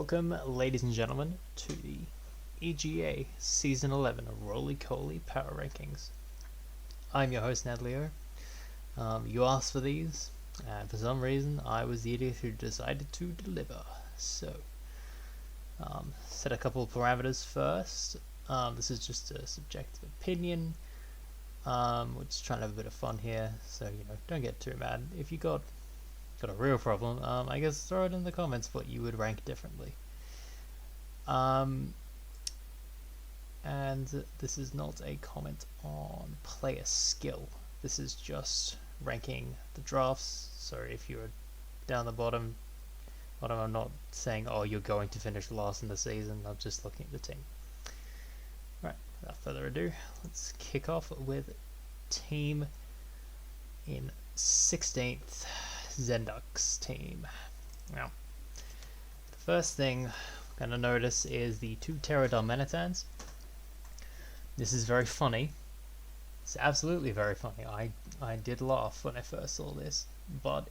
Welcome, ladies and gentlemen, to the EGA Season 11 Rolycoly Power Rankings. I'm your host, Nadleo. You asked for these, and for some reason, I was the idiot who decided to deliver. So, set a couple of parameters first. This is just a subjective opinion. We're just trying to have a bit of fun here, so don't get too mad. If you got a real problem, I guess throw it in the comments what you would rank differently. And this is not a comment on player skill. This is just ranking the drafts. So if you're down the bottom, I'm not saying, oh, you're going to finish last in the season. I'm just looking at the team. Right, without further ado, let's kick off with team in 16th. Zenduk's team. Now, the first thing I'm going to notice is the 2 Pterodon. This is very funny. It's absolutely very funny. I did laugh when I first saw this, but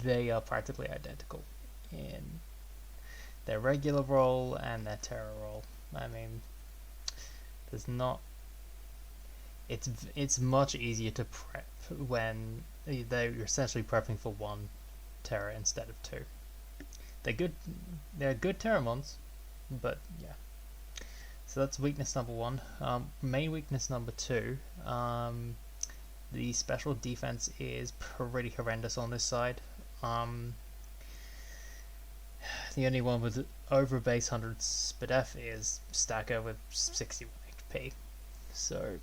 they are practically identical in their regular role and their terror role. I mean, there's not. It's much easier to prep when you're essentially prepping for 1 terror instead of 2. They're good Terramons, but yeah. So that's weakness number 1. Main weakness number 2. The special defense is pretty horrendous on this side. The only one with over base 100 SPDF is Stacker with 61 HP. So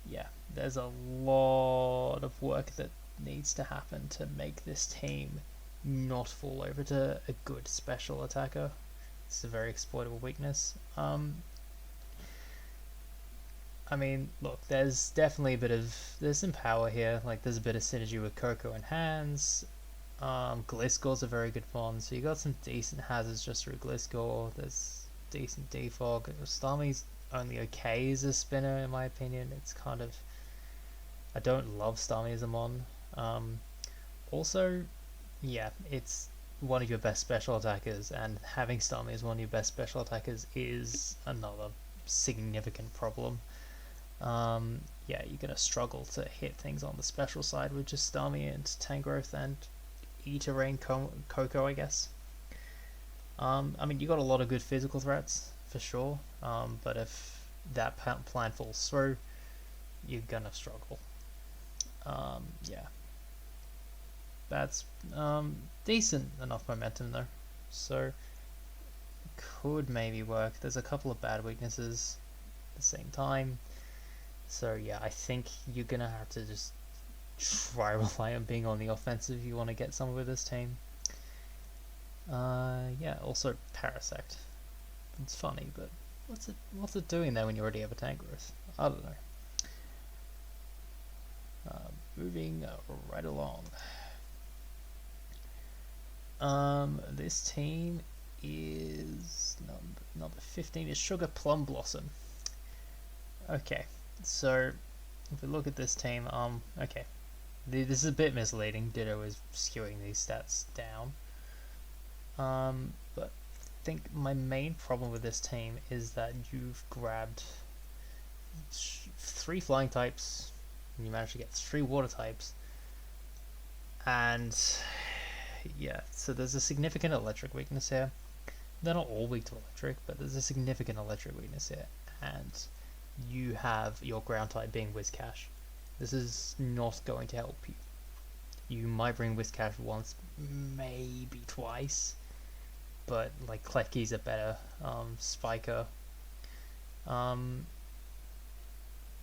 yeah, there's a lot of work that needs to happen to make this team not fall over to a good special attacker. It's a very exploitable weakness. I mean, look, there's definitely there's some power here. Like, there's a bit of synergy with Coco and Hands. Gliscor's a very good one, so you got some decent hazards just through Gliscor. There's decent defog. Starmie's only okay as a spinner, in my opinion. It's kind of, I don't love Starmie as a mon. Also, yeah, it's one of your best special attackers, and having Starmie as one of your best special attackers is another significant problem. Yeah, you're gonna struggle to hit things on the special side with just Starmie and Tangrowth and E-Terrain Coco, I guess. I mean, you got a lot of good physical threats for sure, but if that plan falls through, you're gonna struggle. Yeah, that's decent enough momentum though, so could maybe work. There's a couple of bad weaknesses at the same time, so yeah, I think you're gonna have to just try rely on being on the offensive if you want to get somewhere with this team. Yeah, also Parasect. It's funny, but what's it doing there when you already have a Tangrowth? I don't know. Moving right along. This team is number 15 is Sugar Plum Blossom. Okay, so if we look at this team, okay, this is a bit misleading. Ditto is skewing these stats down. But I think my main problem with this team is that you've grabbed 3 flying types, and you managed to get 3 water types, and yeah, so there's a significant electric weakness here. They're not all weak to electric, but there's a significant electric weakness here, and you have your ground type being Whiscash. This is not going to help you. You might bring Whiscash once, maybe twice, but like Kletkie's a better Spiker.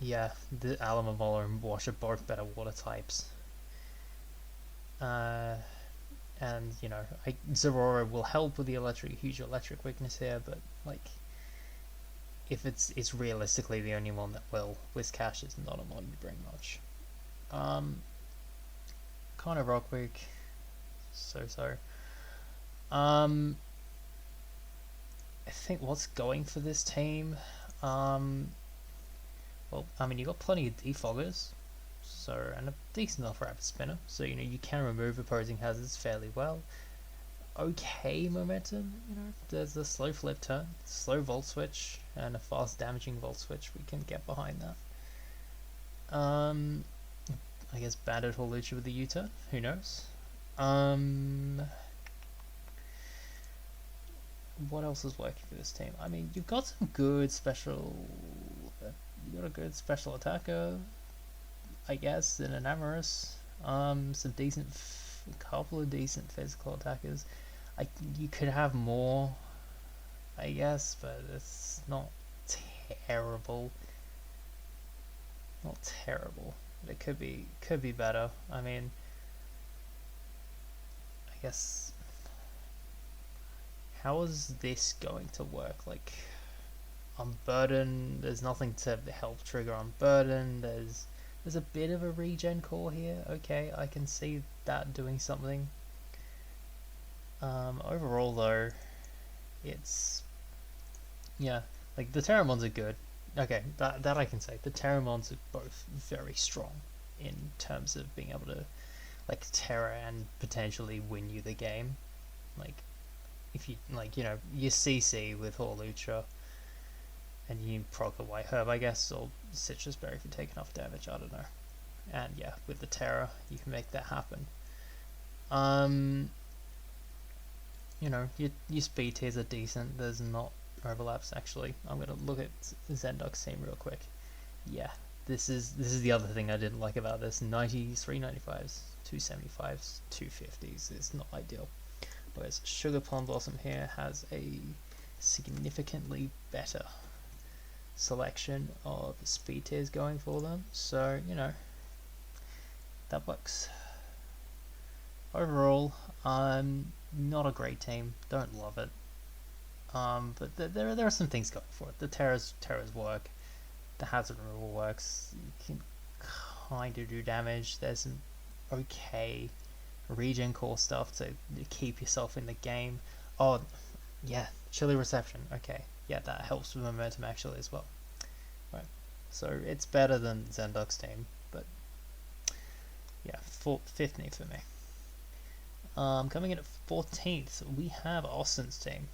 Yeah, the Alamamola and Wash are both better water types. And Zorora will help with the huge electric weakness here, but like, if it's realistically the only one that will, Whiscash is not a mod you bring much. Kind of Rockwick, so. I think what's going for this team, well, I mean, you got plenty of defoggers, so, and a decent enough rapid spinner, so you can remove opposing hazards fairly well. okay momentum. You know, there's a slow flip turn, slow volt switch, and a fast damaging volt switch. We can get behind that. I guess Bandit or Lucha with the U-turn. Who knows? Um, what else is working for this team? I mean, you've got some good special. You got a good special attacker, I guess, in an Amorous. Some decent, couple of decent physical attackers. You could have more, I guess, but it's not terrible. Not terrible. But it could be better. I mean, I guess how is this going to work? Like on Burden, there's nothing to help trigger on Burden. There's a bit of a regen core here. Okay, I can see that doing something. Overall though, it's yeah, like the Terramons are good. Okay, that I can say. The Terramons are both very strong in terms of being able to like terror and potentially win you the game. Like if you like, you know, you CC with Horlucha and you proc a White Herb, I guess, or Citrus Berry if you take enough damage. I don't know. And yeah, with the Terror, you can make that happen. You know, your speed tiers are decent. There's not overlaps actually. I'm gonna look at Zendok's team real quick. Yeah, this is the other thing I didn't like about this. 90s, 395s, 275s, 250s. It's not ideal. Whereas Sugar Plum Blossom here has a significantly better selection of speed tiers going for them. So, you know, that works. Overall, not a great team. Don't love it. But there are some things going for it. The terrors work. The hazard removal works. You can kind of do damage. There's some okay regen core stuff to keep yourself in the game. Oh, yeah, chilly reception. Okay, yeah, that helps with momentum actually as well. Right, so it's better than Zendok's team, but yeah, 15th for me. Coming in at 14th, we have Austin's team.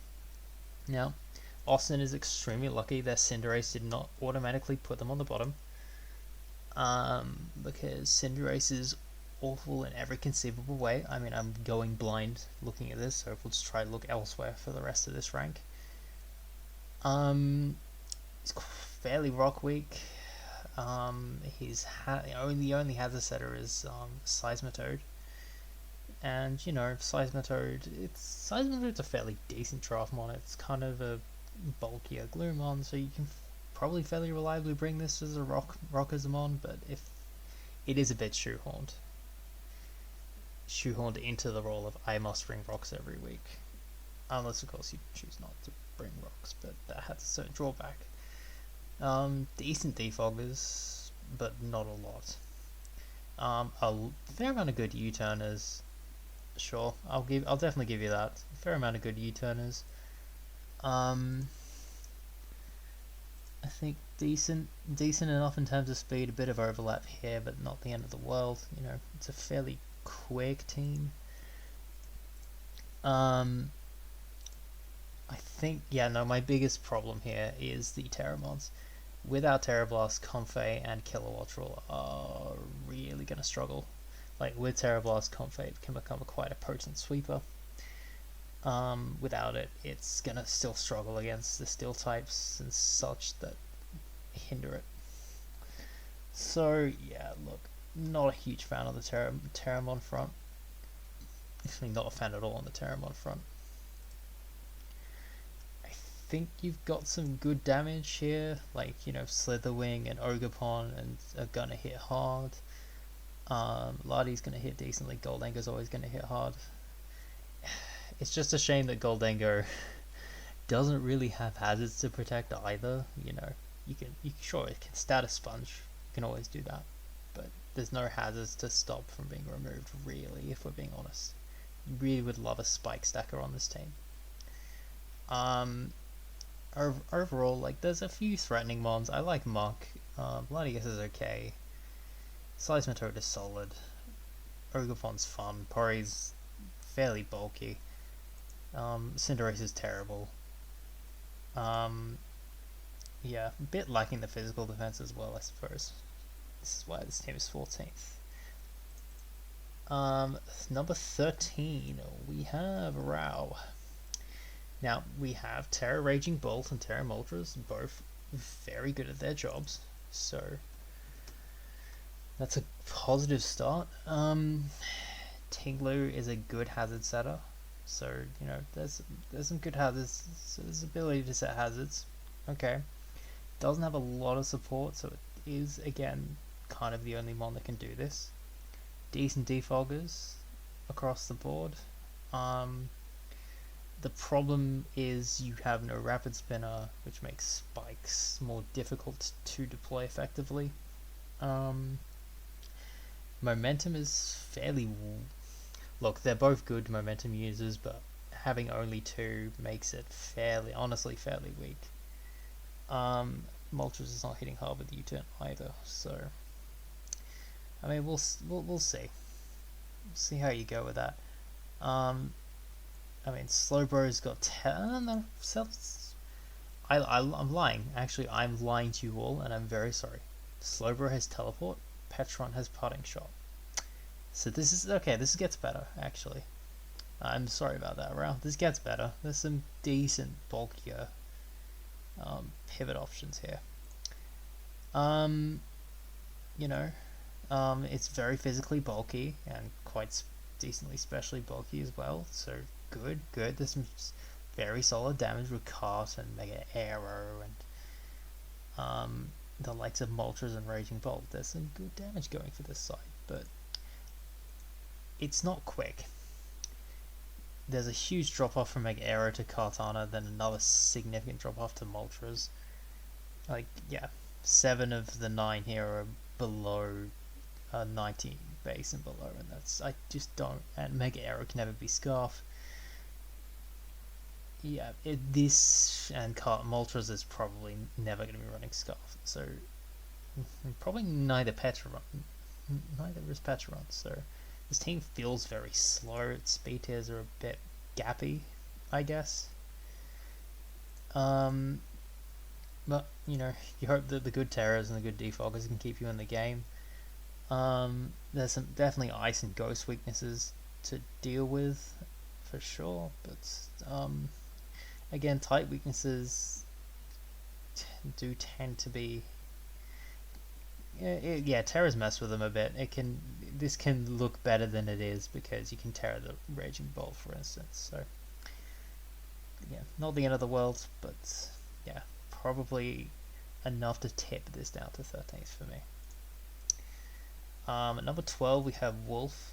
Now, Austin is extremely lucky that Cinderace did not automatically put them on the bottom. Because Cinderace is awful in every conceivable way. I mean, I'm going blind looking at this, so we'll just try to look elsewhere for the rest of this rank. He's fairly rock weak. The only hazard setter is Seismitoad. And you know, Seismitoad's a fairly decent Draftmon. It's kind of a bulkier Gloomon, so you can probably fairly reliably bring this as a Rockazamon, but if it is a bit shoehorned into the role of I must bring rocks every week, unless of course you choose not to bring rocks, but that has a certain drawback. Decent defoggers, but not a lot. A fair amount of good U-turners. Sure, I'll definitely give you that. A fair amount of good U-turners. I think decent enough in terms of speed. A bit of overlap here, but not the end of the world. You know, it's a fairly quick team. I think my biggest problem here is the Terramons. Without Terra Blast, Comfey and Kilowattrel are really going to struggle. Like with Terra Blast, Comfey can become quite a potent sweeper. Without it, it's going to still struggle against the steel types and such that hinder it. So yeah, look, not a huge fan on the Terramon front. Actually, not a fan at all on the Terramon front. I think you've got some good damage here, like, you know, Slitherwing and Ogerpon and are gonna hit hard. Lardy's gonna hit decently. Goldengo's always gonna hit hard. It's just a shame that Goldengo doesn't really have hazards to protect either. You know, it can status sponge. You can always do that, but there's no hazards to stop from being removed. Really, if we're being honest, you really would love a spike stacker on this team. Overall, like, there's a few threatening mons. I like Muck. Latias is okay. Seismitoad is solid. Ogerpon's fun. Pori's fairly bulky. Cinderace is terrible. Yeah, a bit lacking the physical defense as well, I suppose. This is why this team is 14th. Number 13, we have Rao. Now, we have Terra Raging Bolt and Terra Moltres, both very good at their jobs, so that's a positive start. Tinglu is a good hazard setter, so, you know, there's some good hazards, so there's ability to set hazards. Okay. Doesn't have a lot of support, so it is, again, kind of the only one that can do this. Decent defoggers across the board. The problem is you have no rapid spinner, which makes spikes more difficult to deploy effectively. Momentum is fairly... Look, they're both good momentum users, but having only two makes it honestly fairly weak. Moltres is not hitting hard with U-turn either, so I mean we'll see. See how you go with that. I mean Slowbro's got I'm lying. Actually, I'm lying to you all, and I'm very sorry. Slowbro has teleport. Petron has parting shot. So this is okay. This gets better actually. I'm sorry about that, Ralph. This gets better. There's some decent bulkier pivot options here. You know, it's very physically bulky and quite decently specially bulky as well. So good. There's some very solid damage with Cart and Mega Arrow and the likes of Moltres and Raging Bolt. There's some good damage going for this side, but it's not quick. There's a huge drop off from Mega Arrow to Kartana, then another significant drop off to Moltres. Like, yeah, 7 of the 9 here are below 90 base and below, and that's, I just don't, and Mega Arrow can never be Scarf. Yeah, this and Moltres is probably never going to be running Scarf, so probably neither is Petron, so this team feels very slow. Its speed tiers are a bit gappy, I guess. But, you know, you hope that the good Terras and the good Defoggers can keep you in the game. There's some definitely Ice and Ghost weaknesses to deal with, for sure. But, again, type weaknesses do tend to be... Yeah, Terras mess with them a bit. This can look better than it is because you can Terra the Raging Bolt, for instance. So, yeah, not the end of the world, but yeah, probably enough to tip this down to 13th for me. At number 12 we have Wolf.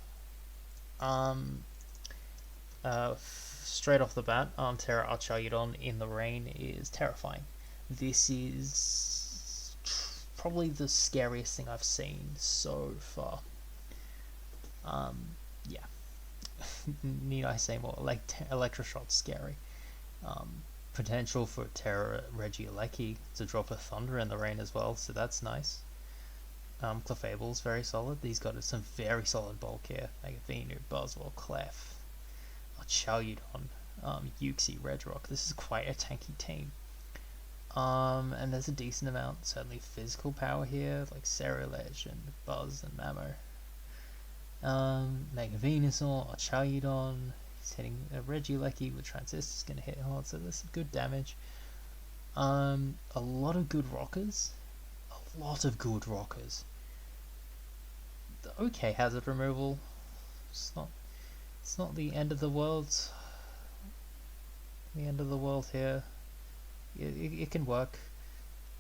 Straight off the bat, Terra Archaeodon in the rain is terrifying. This is probably the scariest thing I've seen so far. Yeah. Need I say more? Like Electroshot's scary. Potential for Terra Regieleki to drop a Thunder in the rain as well, so that's nice. Clefable's very solid. He's got some very solid bulk here. Like Venu, Buzzwole, Clef, Archaeodon, Uxie, Redrock. This is quite a tanky team. And there's a decent amount, certainly physical power here, like Ceruledge and Buzz and Mamo. Mega Venusaur, Archaeodon, he's hitting a Regieleki with Transistor's going to hit hard, so there's some good damage. A lot of good rockers. Okay, hazard removal. It's not the end of the world. Here. It can work.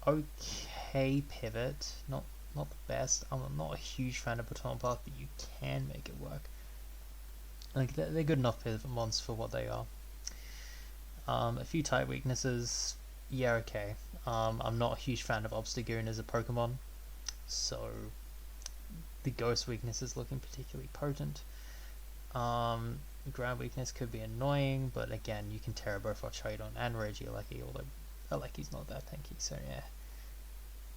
Okay, pivot. Not the best. I'm not a huge fan of Baton Path, but you can make it work. Like they're good enough pivot mons for what they are. A few type weaknesses. Yeah, okay. I'm not a huge fan of Obstagoon as a Pokemon, so the Ghost weakness is looking particularly potent. Ground weakness could be annoying, but again, you can Terra both Archaeodon and Regieleki, although Aleki's not that tanky, so yeah.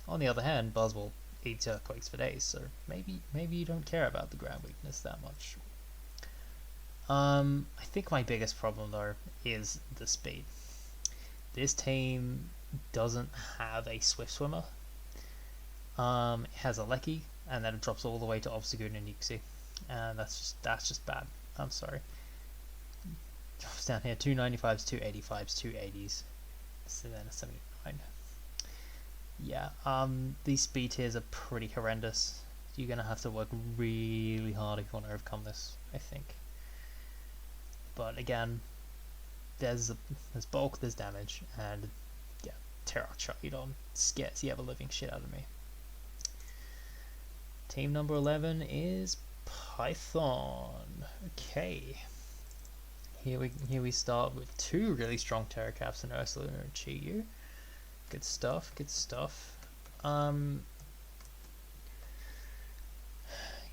On the other hand, Buzzwole eats Earthquakes for days, so maybe you don't care about the ground weakness that much. I think my biggest problem though is the speed. This team doesn't have a swift swimmer. It has a Lecky, and then it drops all the way to Obstagoon and Nixie, and that's just bad. I'm sorry. Drops down here 295s, 285s, 280s, so then a 79. Yeah, these speed tiers are pretty horrendous. You're gonna have to work really hard if you want to overcome this, I think. But again, there's bulk, there's damage, and yeah, Pterodon scares the ever living shit out of me. Team number 11 is Python. Okay. Here we start with two really strong Terracaps and Ursula and Chiyu. Good stuff, good stuff. You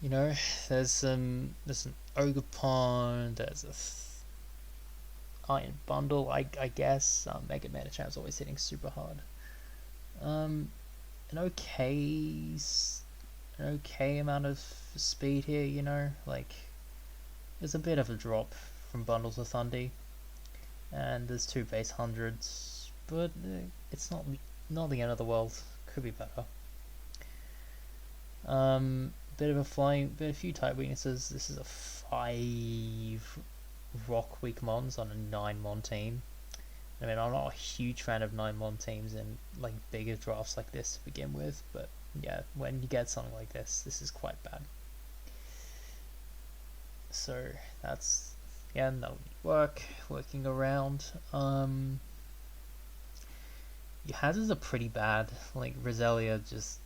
know, there's an Ogerpon, there's a Iron Bundle, I guess. Mega Medichamp's always hitting super hard. An okay amount of speed here, you know, like there's a bit of a drop from Bundles of Thundy, and there's two base hundreds, but it's not the end of the world. Could be better. Bit of a few type weaknesses. This is a 5 rock weak mons on a 9 mon team. I mean, I'm not a huge fan of 9 mon teams in like bigger drafts like this to begin with, but yeah, when you get something like this is quite bad. So that's, yeah, that'll working around. Your hazards are pretty bad. Like Roselia, just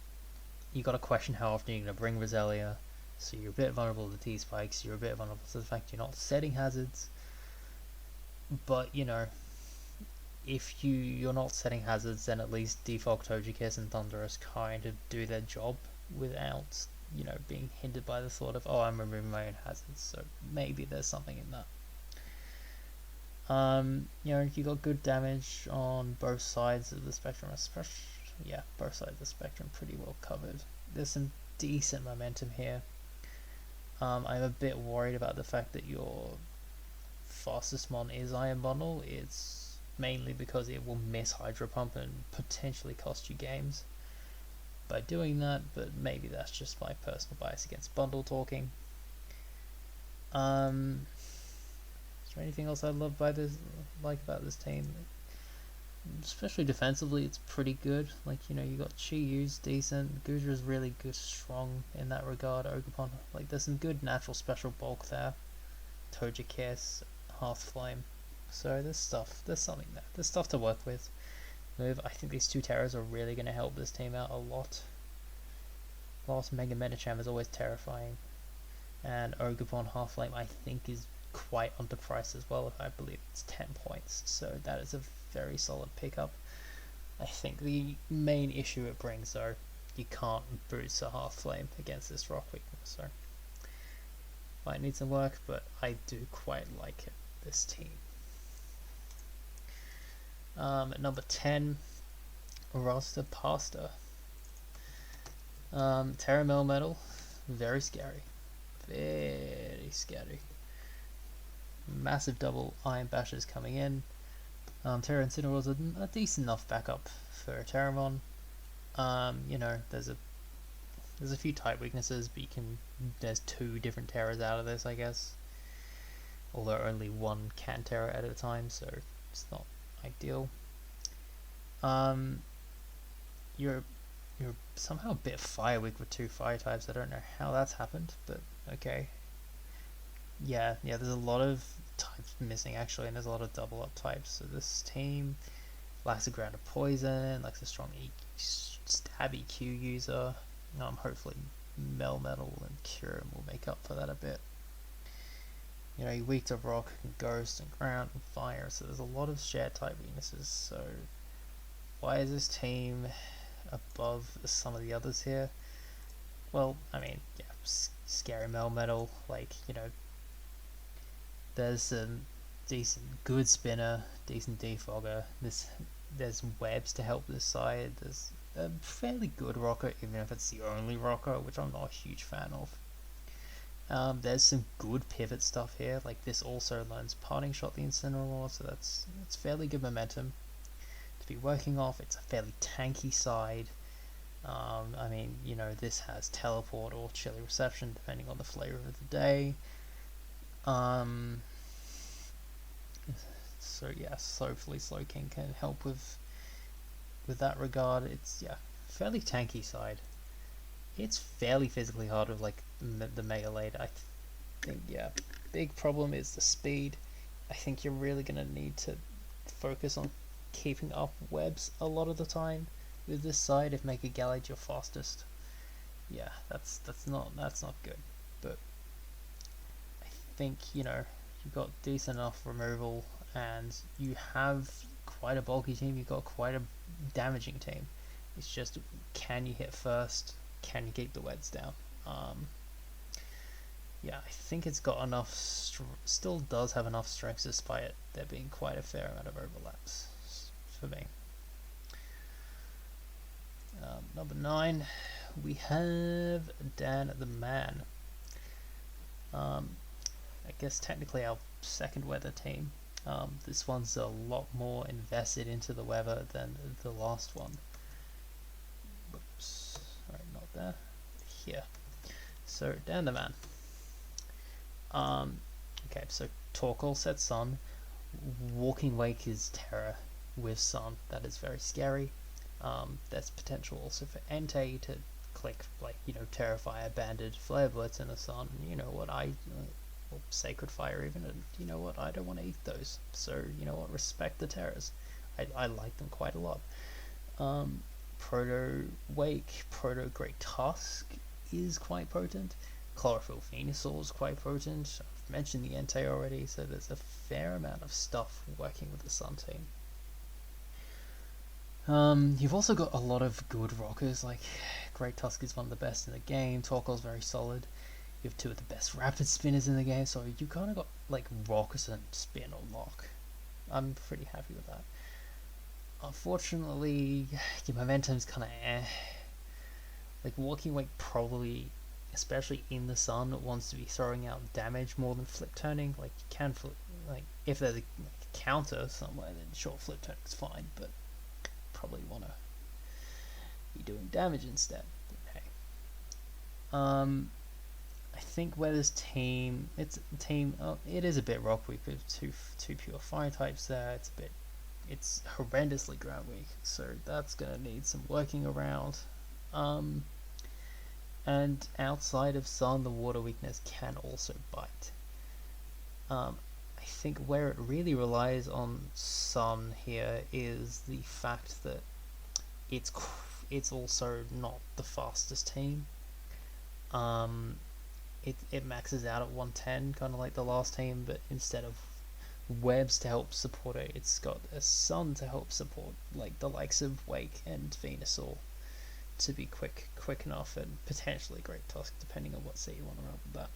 you got to question how often you're gonna bring Roselia. So you're a bit vulnerable to T-spikes. You're a bit vulnerable to the fact you're not setting hazards. But you know, if you're not setting hazards, then at least Defog, Togekiss, and Thundurus kind of do their job without, you know, being hindered by the thought of, oh, I'm removing my own hazards. So maybe there's something in that. You know, you got good damage on both sides of the spectrum, especially, yeah, both sides of the spectrum pretty well covered. There's some decent momentum here. I'm a bit worried about the fact that your fastest mon is Iron Bundle. It's mainly because it will miss Hydro Pump and potentially cost you games by doing that, but maybe that's just my personal bias against bundle talking. Is there anything else I love about this team? Especially defensively, it's pretty good. Like, you know, you got Chiyu's decent, Gudra's really good, strong in that regard. Ogerpon, like, there's some good natural special bulk there. Togekiss, Hearthflame. So there's something there. There's stuff to work with. I think these two Terras are really going to help this team out a lot. Last Mega Medicham is always terrifying. And Ogerpon Hearthflame, I think, is quite underpriced as well. I believe it's 10 points. So that is a very solid pickup. I think the main issue it brings, though, you can't boost a Hearthflame against this rock weakness. So might need some work, but I do quite like it, this team. At number 10, Rasta Pasta. Terra Melmetal, very scary. Very scary. Massive double Iron Bashes coming in. Terra Incineroar's a decent enough backup for Terramon. You know, there's a few type weaknesses, but there's 2 different Terras out of this, I guess. Although only one can Terra at a time, so it's not ideal. You're somehow a bit fire weak with 2 fire types. I don't know how that's happened, but okay. Yeah, there's a lot of types missing actually, and there's a lot of double up types. So this team lacks a ground of poison, lacks a strong stab EQ user. Hopefully Melmetal and Cure will make up for that a bit. You know, you're weak to rock, ghost, and ground, and fire, so there's a lot of shared type weaknesses. So why is this team above some of the others here? Well, I mean, yeah, scary Melmetal, like, you know, there's some decent good spinner, decent defogger. There's webs to help this side. There's a fairly good rocker, even if it's the only rocker, which I'm not a huge fan of. There's some good pivot stuff here. Like this also learns parting shot the Incineroar, so that's fairly good momentum to be working off. It's a fairly tanky side. I mean, you know, this has teleport or chilly reception depending on the flavor of the day. So yes, hopefully Slowking can help with that regard. It's fairly tanky side. It's fairly physically hard with like the Mega Late. I think big problem is the speed. I think you're really gonna need to focus on keeping up webs a lot of the time with this side if Mega Gallade your fastest. Yeah, that's not good. But I think, you know, you've got decent enough removal and you have quite a bulky team, you've got quite a damaging team. It's just, can you hit first? Can you keep the webs down? Yeah, I think it's got enough, still does have enough strengths despite there being quite a fair amount of overlaps for me. Number 9, we have Dan the Man. I guess technically our second weather team. This one's a lot more invested into the weather than the last one. Oops, right, not there. Here. So Dan the Man. Okay, so Torkoal sets Sun. Walking Wake is Terror with Sun. That is very scary. There's potential also for Entei to click, like, you know, Terrifier, Banded, Flare Blitz in the Sun. You know what, or Sacred Fire even, and you know what, I don't want to eat those. So, you know what, respect the Terrors. I like them quite a lot. Proto Wake, Proto Great Tusk is quite potent. Chlorophyll Venusaur is quite potent. I've mentioned the Entei already, so there's a fair amount of stuff working with the Sun team. You've also got a lot of good rockers, like Great Tusk is one of the best in the game, Torkoal's very solid. You have two of the best rapid spinners in the game, so you kind of got like rockers and spin or lock. I'm pretty happy with that. Unfortunately, your momentum's kind of Like Walking Wake probably, especially in the Sun, wants to be throwing out damage more than flip turning. Like you can flip, like if there's a counter somewhere, then sure, flip turning is fine, but probably want to be doing damage instead. But hey, I think Weather's team, it is a bit rock weak with two pure fire types there. It's horrendously ground weak, so that's gonna need some working around. And outside of Sun, the water weakness can also bite. I think where it really relies on Sun here is the fact that it's also not the fastest team. It maxes out at 110, kind of like the last team, but instead of webs to help support it, it's got a Sun to help support, like the likes of Wake and Venusaur, to be quick enough, and potentially Great Tusk, depending on what set you want to run with that.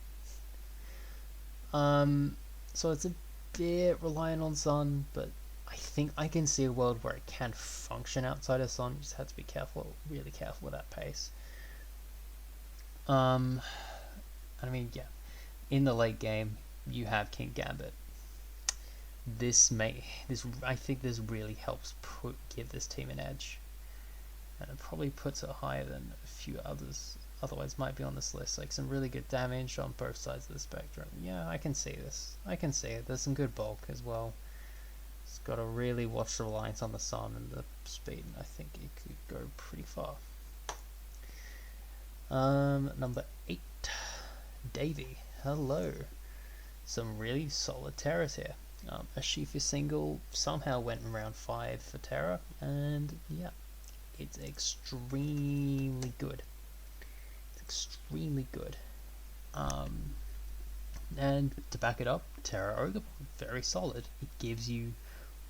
So it's a bit reliant on Sun, but I think I can see a world where it can function outside of Sun. You just have to be really careful with that pace. I mean, yeah, in the late game, you have King Gambit. I think this really helps give this team an edge, and it probably puts it higher than a few others. Otherwise, might be on this list. Like some really good damage on both sides of the spectrum. Yeah, I can see this. I can see it. There's some good bulk as well. It's got to really watch the reliance on the Sun and the speed, and I think it could go pretty far. Number 8, Davey. Hello. Some really solid Terras here. A Shifu single somehow went in round 5 for Terra, and yeah, it's extremely good. Extremely good. And to back it up, Terra Ogre, very solid. It gives you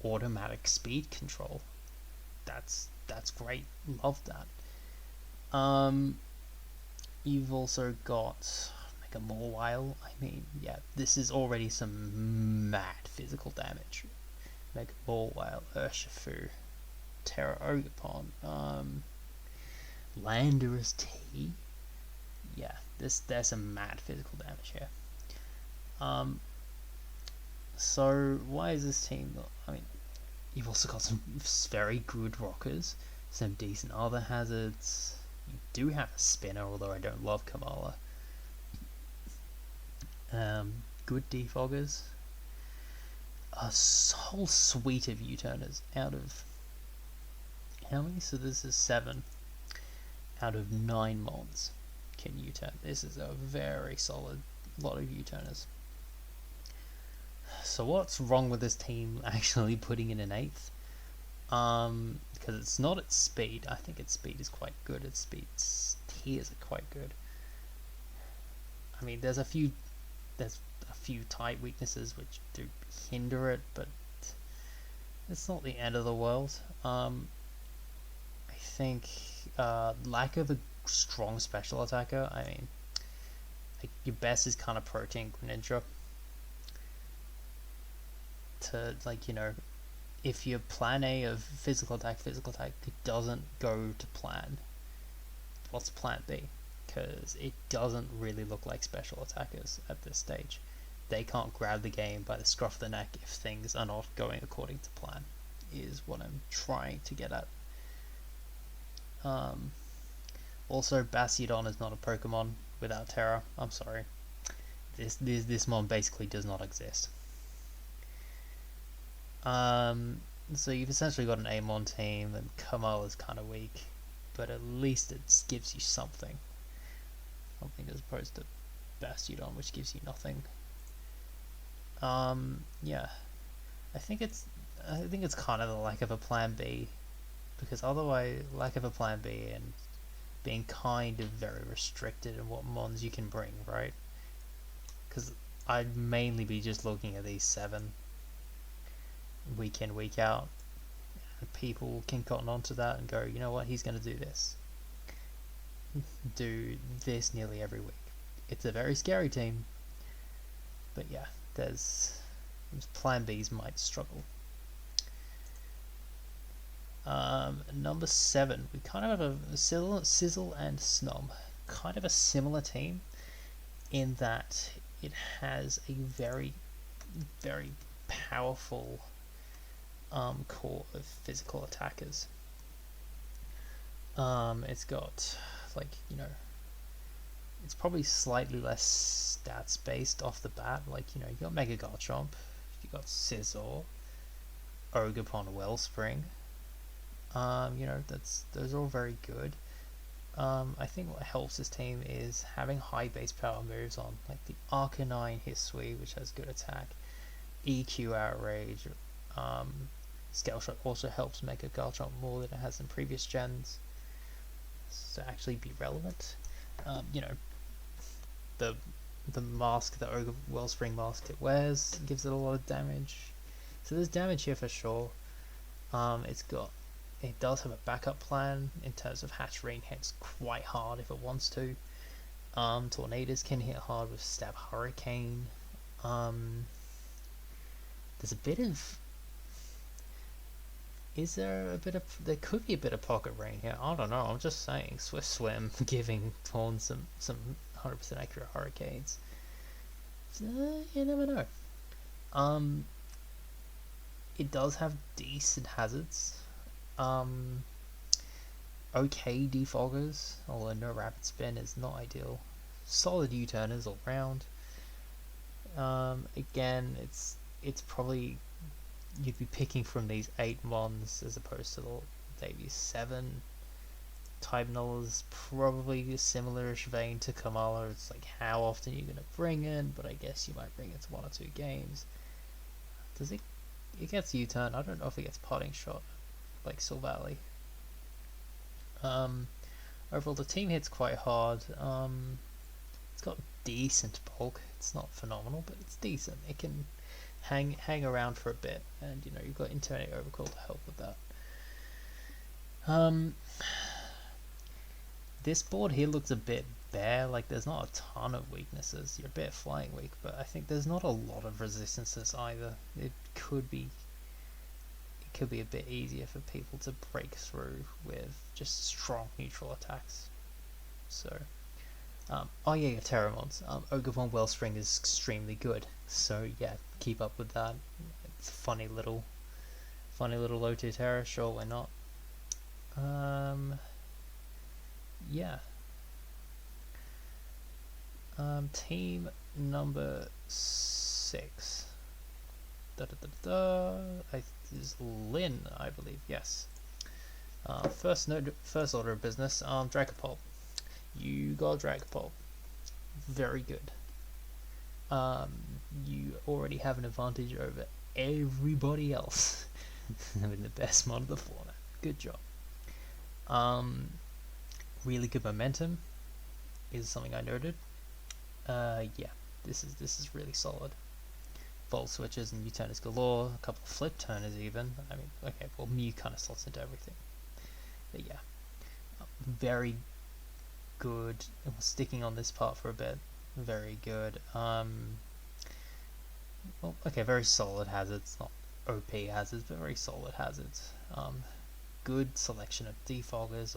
automatic speed control. That's great. Love that. You've also got Mega Mawile. I mean, yeah, this is already some mad physical damage. Mega Mawile, Urshifu, Terra Ogre, Landorus T. yeah, there's some mad physical damage here. So why is this team not? I mean, you've also got some very good rockers, some decent other hazards. You do have a spinner, although I don't love Kamala. Good defoggers. A whole suite of U-turners out of how many? So this is 7 out of 9 mons can U-turn. This is a very solid lot of U-turners. So what's wrong with this team actually putting in an 8th? Because it's not its speed. I think its speed is quite good. Its speed tiers are quite good. I mean, there's a few type weaknesses which do hinder it, but it's not the end of the world. I think lack of a strong special attacker. I mean, like, your best is kind of Protein Greninja. To, like, you know, if your plan A of physical attack doesn't go to plan, what's plan B? Because it doesn't really look like special attackers at this stage. They can't grab the game by the scruff of the neck if things are not going according to plan, is what I'm trying to get at. Also, Bastiodon is not a Pokemon without Terra. I'm sorry. This mon basically does not exist. So you've essentially got an Amon team, and Kamal is kind of weak, but at least it gives you something as opposed to Bastiodon, which gives you nothing. Yeah, I think it's kind of the lack of a plan B, because otherwise, lack of a plan B and being kind of very restricted in what mons you can bring, right? Because I'd mainly be just looking at these 7 week in, week out, and people can cotton onto that and go, you know what, he's going to do this nearly every week. It's a very scary team, but yeah, there's plan Bs might struggle. Number 7, we kind of have a Sizzle and Snom, kind of a similar team in that it has a very, very powerful core of physical attackers. It's got, like, you know, it's probably slightly less stats based off the bat. Like, you know, you got Mega Garchomp, you got Scizor, Ogerpon, Wellspring. You know, those are all very good. I think what helps this team is having high base power moves on, like the Arcanine Hisui, which has good attack, EQ Outrage. Scale Shock also helps Mega Garchomp more than it has in previous gens to actually be relevant. You know, the mask, the Ogre Wellspring mask it wears, gives it a lot of damage. So there's damage here for sure. It does have a backup plan in terms of Hatterene hits quite hard if it wants to. Tornadus can hit hard with Stab Hurricane. There's a bit of... there could be a bit of Pocket Rain here. I don't know, I'm just saying. Swift Swim giving Torn some 100% accurate Hurricanes. You never know. It does have decent hazards. Okay defoggers, although no rapid spin is not ideal. Solid U-turners all round. Again, it's probably, you'd be picking from these 8 mons as opposed to maybe 7. Type Null is probably a similar-ish vein to Kamala. It's like how often you're gonna bring it, but I guess you might bring it to 1 or 2 games. Does it gets U-turn? I don't know if it gets Parting Shot like Silvally. Overall, the team hits quite hard. It's got decent bulk. It's not phenomenal, but it's decent. It can hang around for a bit, and you know, you've got Internet Overcall to help with that. This board here looks a bit bare. Like, there's not a ton of weaknesses. You're a bit flying weak, but I think there's not a lot of resistances either. It could be a bit easier for people to break through with just strong neutral attacks. So Oh yeah, Terramons. Ogre Wellspring is extremely good, so yeah, keep up with that. It's a funny little low tier Terra. Sure, why not? Yeah. Team number 6. Da, da, da, da. Is Lynn, I believe. Yes. First order of business. Dragapult. You got Dragapult. Very good. You already have an advantage over everybody else. Having the best mod of the format. Good job. Really good momentum is something I noted. Yeah, this is really solid. Volt switches and U-turners galore. A couple of flip turners even. I mean, okay, well Mew kind of slots into everything. But yeah, very good. Sticking on this part for a bit. Very good. Well, okay, very solid hazards, not OP hazards, but very solid hazards. Good selection of defoggers,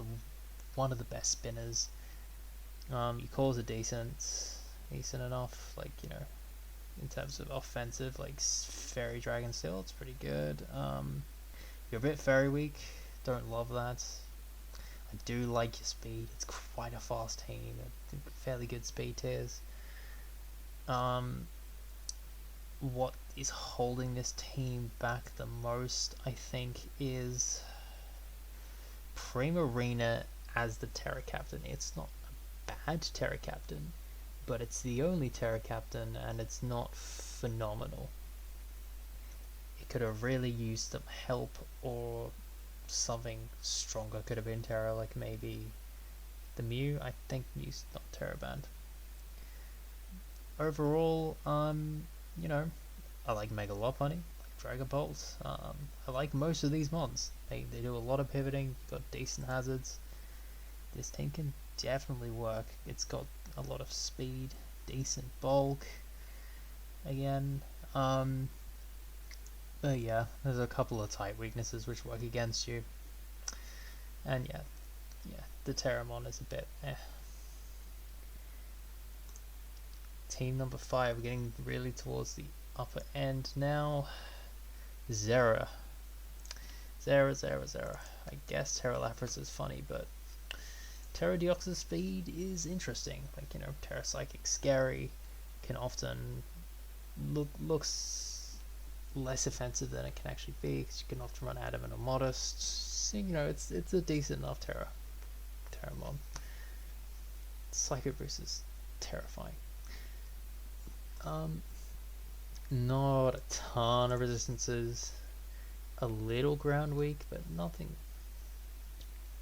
one of the best spinners. Your cores are decent enough, like, you know, in terms of offensive, like Fairy Dragon Steel, it's pretty good. You're a bit Fairy weak, don't love that. I do like your speed, it's quite a fast team, fairly good speed tiers. What is holding this team back the most, I think, is Primarina as the Terra Captain. It's not a bad Terra Captain, but it's the only Terra Captain and it's not phenomenal. It could have really used some help, or something stronger could have been Terra, like maybe the Mew. I think Mew's not Terra banned. Overall, you know, I like Mega Lopunny, like Dragapult. I like most of these mods. They do a lot of pivoting, got decent hazards. This team can definitely work. It's got a lot of speed, decent bulk. Again, but yeah, there's a couple of tight weaknesses which work against you. And yeah, the Terramon is a bit eh. Team number 5, we're getting really towards the upper end now. Zera. I guess Terra Lapras is funny, but Terra Deoxys speed is interesting. Like, you know, Terra Psychic scary, can often looks less offensive than it can actually be, because you can often run Adamant or Modest. So, you know, it's a decent enough Terramon. Psycho Boost is terrifying. Not a ton of resistances. A little ground weak, but nothing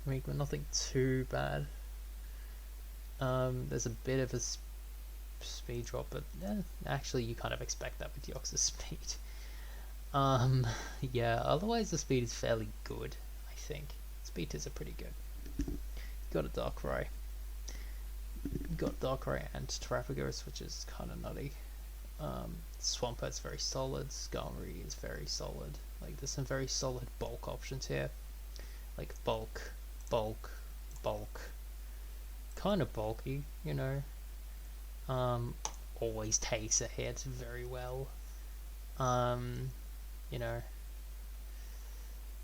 weak, but nothing too bad. There's a bit of a speed drop, but actually you kind of expect that with Deoxys speed. Yeah, otherwise the speed is fairly good, I think. Speed is pretty good. Got a Darkrai. Got Darkrai and Terrapagos, which is kind of nutty. Swampert's very solid. Skarmory is very solid. Like, there's some very solid bulk options here. Like bulk. Kind of bulky, you know. Always takes a hit very well. You know.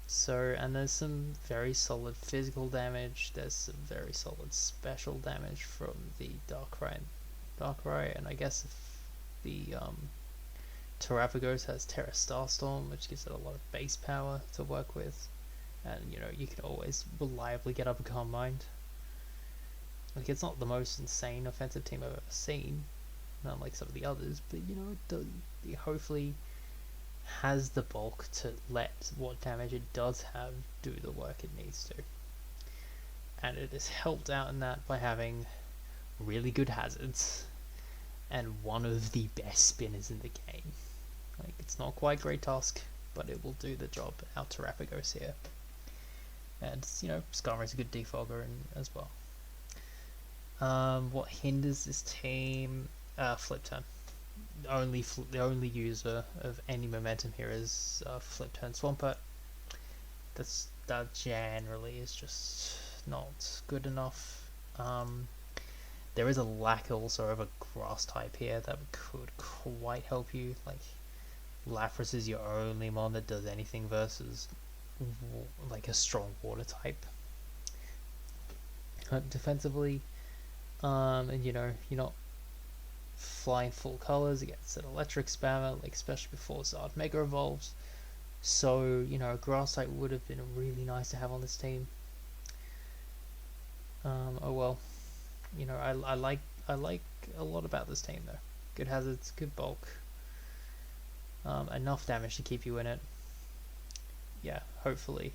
So, and there's some very solid physical damage. There's some very solid special damage from the Darkrai, and I guess if the Terrapagos has Terra Starstorm, which gives it a lot of base power to work with, and you know, you can always reliably get up a Calm Mind. Like, it's not the most insane offensive team I've ever seen, not like some of the others, but you know, it hopefully has the bulk to let what damage it does have do the work it needs to. And it is helped out in that by having really good hazards and one of the best spinners in the game. Like, it's not quite Great Tusk, but it will do the job. Our Terrapagos here. And, you know, Skarmory is a good defogger as well. What hinders this team? Flip turn. The only user of any momentum here is Flip turn Swampert. That generally is just not good enough. There is a lack also of a grass type here that could quite help you. Like Lapras is your only mon that does anything versus like a strong water type defensively. And you know, you're not flying full colors against an electric spammer, like especially before Zard Mega evolves. So, you know, a grass type would have been really nice to have on this team. Oh well, you know, I like a lot about this team though. Good hazards, good bulk, enough damage to keep you in it. Yeah, hopefully,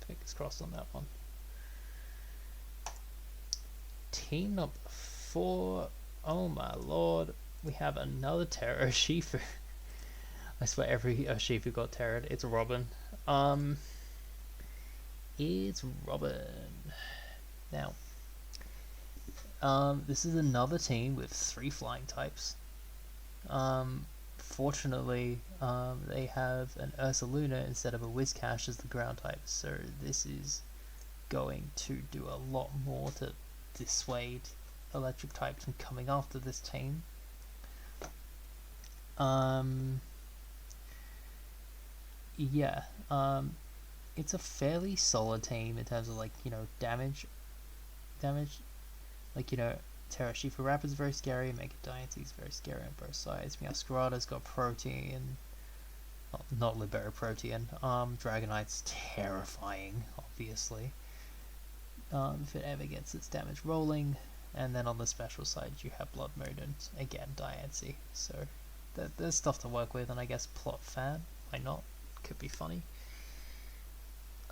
fingers crossed on that one. Team number 4. Oh my lord, we have another Terra Urshifu. I swear every Urshifu got Terra'd. It's Robin. It's Robin. Now, this is another team with 3 flying types. Fortunately, they have an Ursaluna instead of a Whiscash as the ground type, so this is going to do a lot more to dissuade electric types from coming after this team. Yeah, it's a fairly solid team in terms of, like, you know, damage. Like, you know, Terra Urshifu Rapid is very scary, Mega Diancie is very scary on both sides. Meowscarada's got Protean, not Libero Protean. Dragonite's terrifying, obviously. If it ever gets its damage rolling. And then on the special side you have Blood Moon and again Diancie. So there's stuff to work with, and I guess Plot Fan, why not? Could be funny.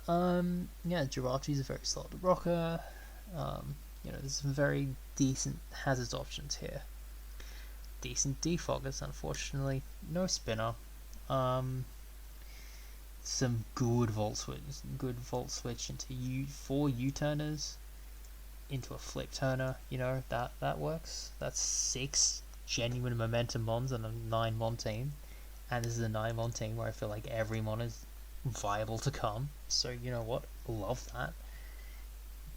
Yeah, Jirachi's a very solid rocker. You know, there's some very decent hazards options here. Decent defoggers, unfortunately. No spinner. Some good volt switch into 4 U-turners into a flip turner. You know, that works. That's 6 genuine momentum mons on a 9 mon team, and this is a 9 mon team where I feel like every mon is viable to come. So you know what? Love that.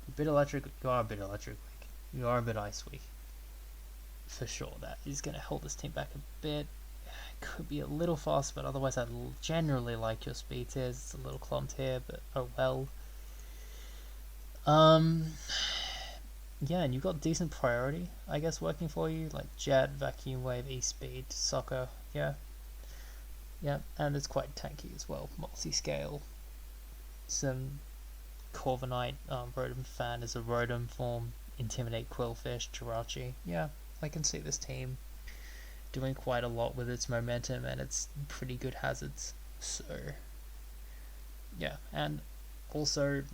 A bit electric. You are a bit electric weak. You are a bit ice weak. For sure, that is going to hold this team back a bit. Could be a little fast, but otherwise I generally like your speed tiers. It's a little clumped here, but oh well. Yeah, and you've got decent priority, I guess, working for you, like Jet, Vacuum Wave, E-Speed, Soccer, yeah. Yeah, and it's quite tanky as well, multi-scale. Some Corviknight, Rotom Fan is a Rotom form, Intimidate, Quillfish, Jirachi. Yeah, I can see this team doing quite a lot with its momentum and its pretty good hazards. So, yeah, and also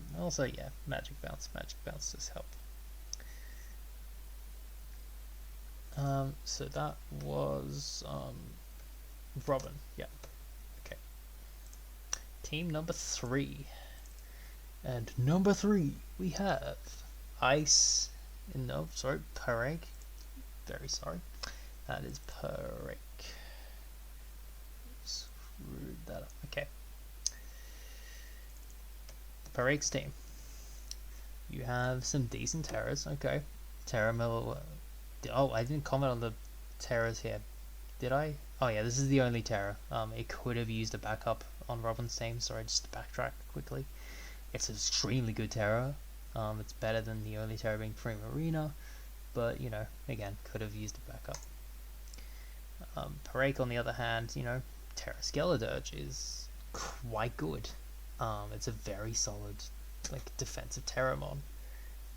yeah, Magic Bounce does help. So that was Robin. Yeah. Okay. Team number 3. And number 3 we have Ice. No, sorry, Parag. Very sorry. That is Parag. Screwed that up. Okay. Parag's team. You have some decent Terras. Okay. Terra Miller. Oh, I didn't comment on the Terras here. Did I? Oh yeah, this is the only Terra. It could have used a backup on Robin's team. Sorry, just to backtrack quickly. It's an extremely good Terra. It's better than the only Terra being Primarina, but you know, again, could have used a backup. Parake, on the other hand, you know, Terra Skeledirge is quite good. It's a very solid, like, defensive Terramon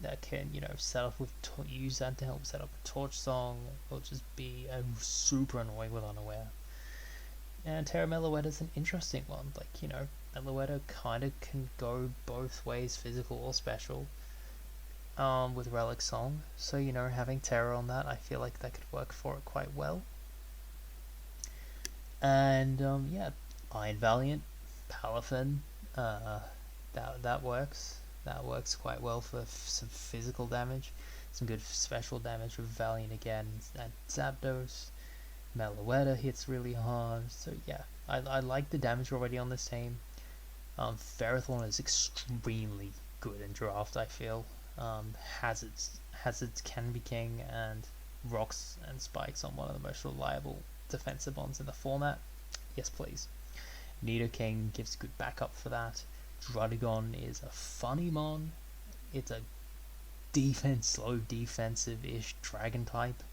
that can, you know, set up with use that to help set up a Torch Song, or just be super annoying with Unaware. And Terra Meloetta is an interesting one. Like, you know, Meloetta kind of can go both ways, physical or special, with Relic Song. So, you know, having Terra on that, I feel like that could work for it quite well. And, yeah, Iron Valiant, Palafin, that works. That works quite well for some physical damage. Some good special damage with Valiant again, and Zapdos. Meloetta hits really hard, so yeah, I like the damage already on this team. Ferrothorn is extremely good in draft, I feel. Hazards can be king, and rocks and spikes on one of the most reliable defensive mons in the format. Yes, please. Nidoking gives good backup for that. Druddigon is a funny mon. It's a slow defensive-ish dragon type.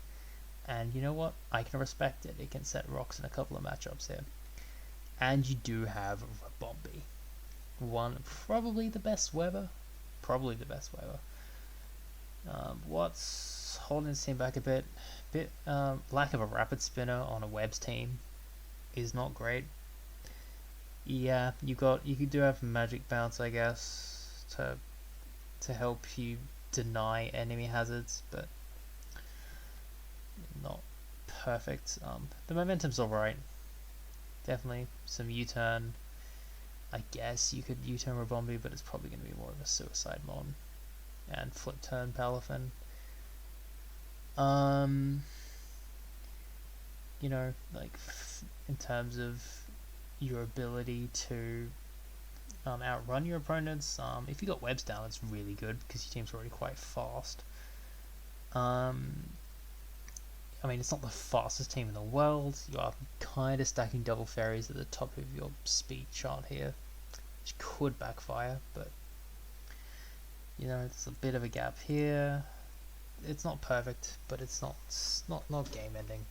And you know what? I can respect it. It can set rocks in a couple of matchups here. And you do have Rabombi. Probably the best weather. What's holding his team back a bit? Lack of a rapid spinner on a Webs team is not great. Yeah, you do have magic bounce, I guess, to help you deny enemy hazards, but not perfect. The momentum's alright. Definitely some U-turn. I guess you could U-turn Rabombi, but it's probably going to be more of a suicide mon. And flip turn Palafin. You know, like in terms of your ability to outrun your opponents, if you got webs down, it's really good because your team's already quite fast. I mean, it's not the fastest team in the world. You are kind of stacking double fairies at the top of your speed chart here, which could backfire, but you know, it's a bit of a gap here. It's not perfect, but it's not game ending.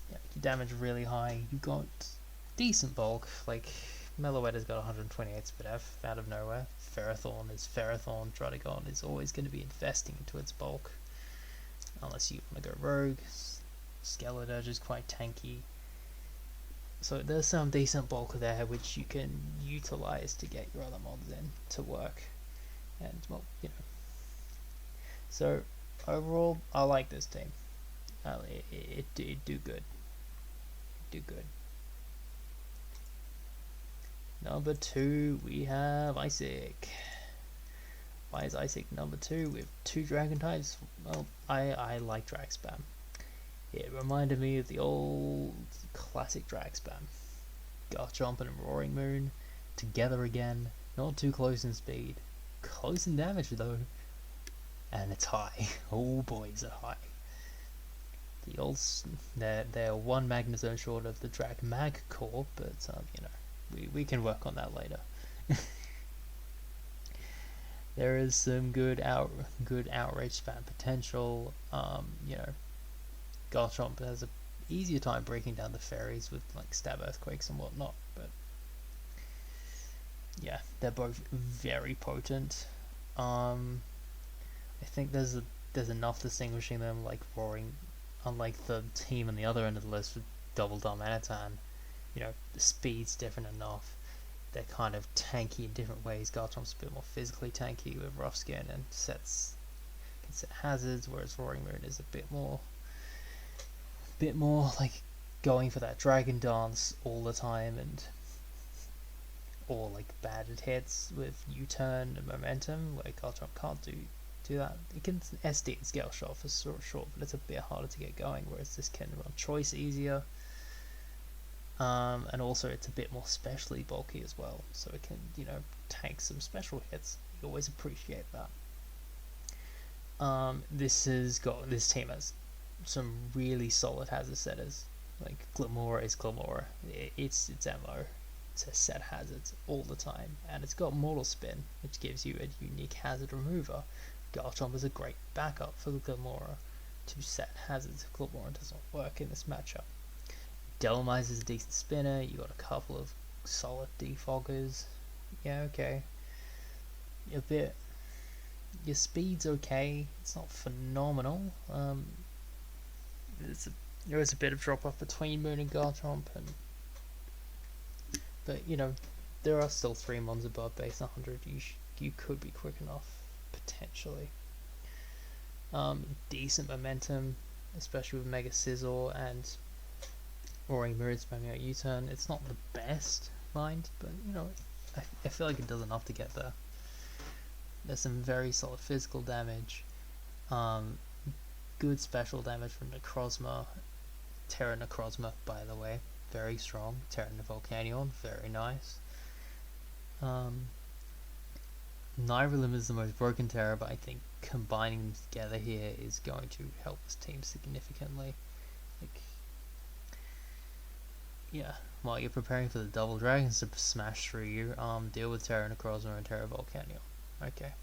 Yeah, your damage really high. You got decent bulk. Like Meloetta's got 128 SPDF out of nowhere. Ferrothorn is Ferrothorn. Druddigon is always going to be investing into its bulk, unless you want to go rogue. Skeledirge is quite tanky. So there's some decent bulk there which you can utilize to get your other mods in to work. And well, you know. So overall, I like this team. It do good. Number 2, we have Isaac. Why is Isaac number 2 with 2 dragon types? Well, I like drag spam. It reminded me of the old classic drag spam. Garchomp and Roaring Moon together again, not too close in speed, close in damage though, and it's high. Oh boy, is it high. The old they're one Magnezone short of the Drag Mag core, but you know, we can work on that later. There is some good outrage spam potential. You know, Garchomp has a easier time breaking down the fairies with like stab earthquakes and whatnot, but yeah, they're both very potent. I think there's enough distinguishing them, like Roaring, unlike the team on the other end of the list with Double Darmanitan. You know, the speed's different enough. They're kind of tanky in different ways. Garchomp's a bit more physically tanky with rough skin and can set hazards, whereas Roaring Moon is a bit more like going for that dragon dance all the time, and or like bad hits with U-turn and momentum, where Garchomp can't do that. It can SD and scale shot for short, but it's a bit harder to get going, whereas this can run choice easier. And also it's a bit more specially bulky as well, so it can, you know, tank some special hits. You always appreciate that. This team has some really solid hazard setters. Like Glamora is Glamora. It's MO to set hazards all the time, and it's got Mortal Spin, which gives you a unique hazard remover. Garchomp is a great backup for Glamora to set hazards if Glamora doesn't work in this matchup. Dolomize is a decent spinner. You got a couple of solid defoggers. Yeah, okay. Your speed's okay. It's not phenomenal. There is a bit of drop off between Moon and Garchomp, but you know, there are still 3 mons above base 100. You could be quick enough potentially. Decent momentum, especially with Mega Scizor and Roaring Moon spamming out U-turn. It's not the best, mind, but you know, I feel like it does enough to get there. There's some very solid physical damage, good special damage from Necrozma, Terra Necrozma, by the way, very strong. Terra Volcanion, very nice. neither of them is the most broken Terra, but I think combining them together here is going to help this team significantly. Like, yeah, while you're preparing for the double dragons to smash through you, deal with Terra Necrozma and Terra Volcanion. Okay.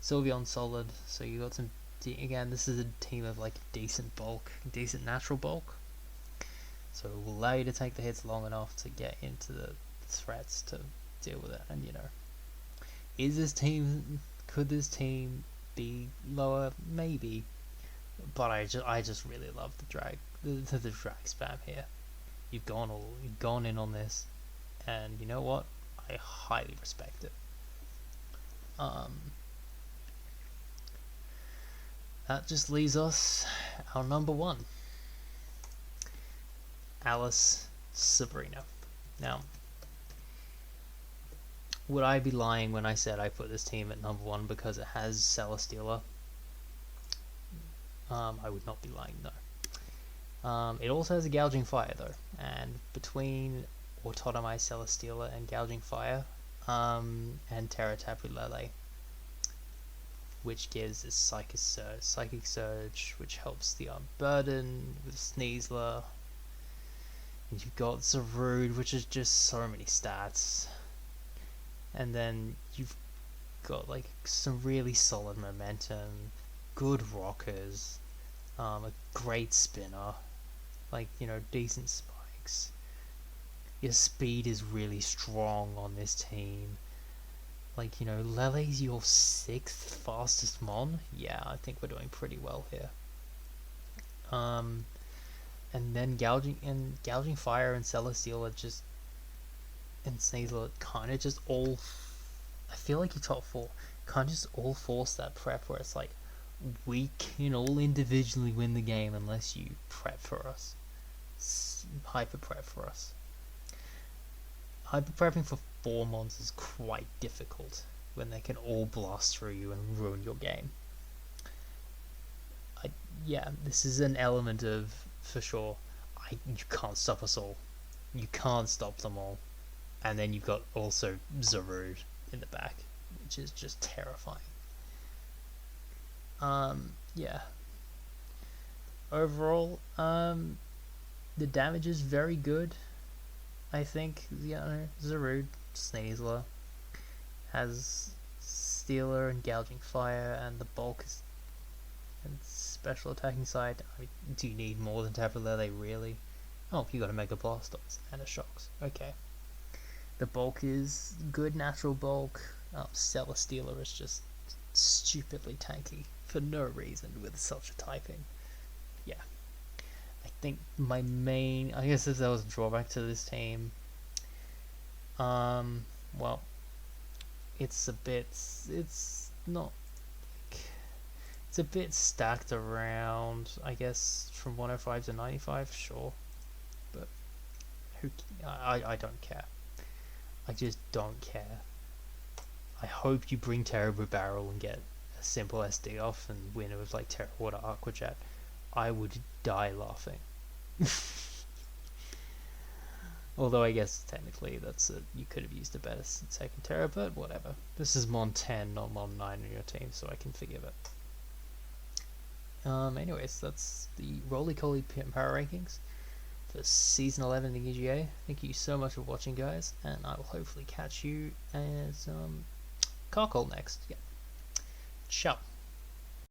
Sylveon solid, so you got some, again, this is a team of like decent bulk, decent natural bulk. So it will allow you to take the hits long enough to get into the threats to deal with it. And you know, could this team be lower? Maybe. But I just really love the drag spam here. You've gone in on this, and you know what? I highly respect it. That just leaves us our number one, Alice Sabrina. Now, would I be lying when I said I put this team at number one because it has Celesteela? I would not be lying, no. It also has a Gouging Fire though, and between Autotomize Celesteela and Gouging Fire, and Terra Tapu Lele, which gives this Psychic Surge, which helps the Burden with Sneasler. And you've got Zarude, which is just so many stats. And then you've got like some really solid momentum, good rockers, a great spinner, like, you know, decent spikes. Your speed is really strong on this team. Like, you know, Lele's your 6th fastest mon. Yeah, I think we're doing pretty well here. And then Gouging Fire and Celesteela are just, and Sneasler kind of just all, I feel like your top 4 kind of just all force that prep where it's like, we can all individually win the game unless you prep for us, hyper prep for us. Hyper prepping for 4 mons is quite difficult when they can all blast through you and ruin your game. Yeah, this is an element of, for sure, you can't stop us all. You can't stop them all. And then you've got also Zarude in the back, which is just terrifying. Yeah. Overall, the damage is very good. I think, you know, Zarude, Sneasler, has Stealer and Gouging Fire, and the bulk is, and special attacking side. I mean, do you need more than Tapu Lele, really? Oh, you got a Mega Blastoise and a Shocks. Okay. The bulk is good natural bulk. Celesteela is just stupidly tanky for no reason with such a typing. Yeah. I think my main, I guess if there was a drawback to this team, well, it's a bit stacked around, I guess, from 105 to 95, sure, but I don't care. I just don't care. I hope you bring Terrible Barrel and get a simple SD off and win it with like Terra Water Aqua Jet. I would die laughing. Although I guess technically you could have used a better second Terra, but whatever. This is Mon 10, not Mon 9 on your team, so I can forgive it. Anyways, that's the Rolycoly Power Rankings for Season 11 in the EGA. Thank you so much for watching, guys, and I will hopefully catch you as Carcol next. Yeah. Ciao.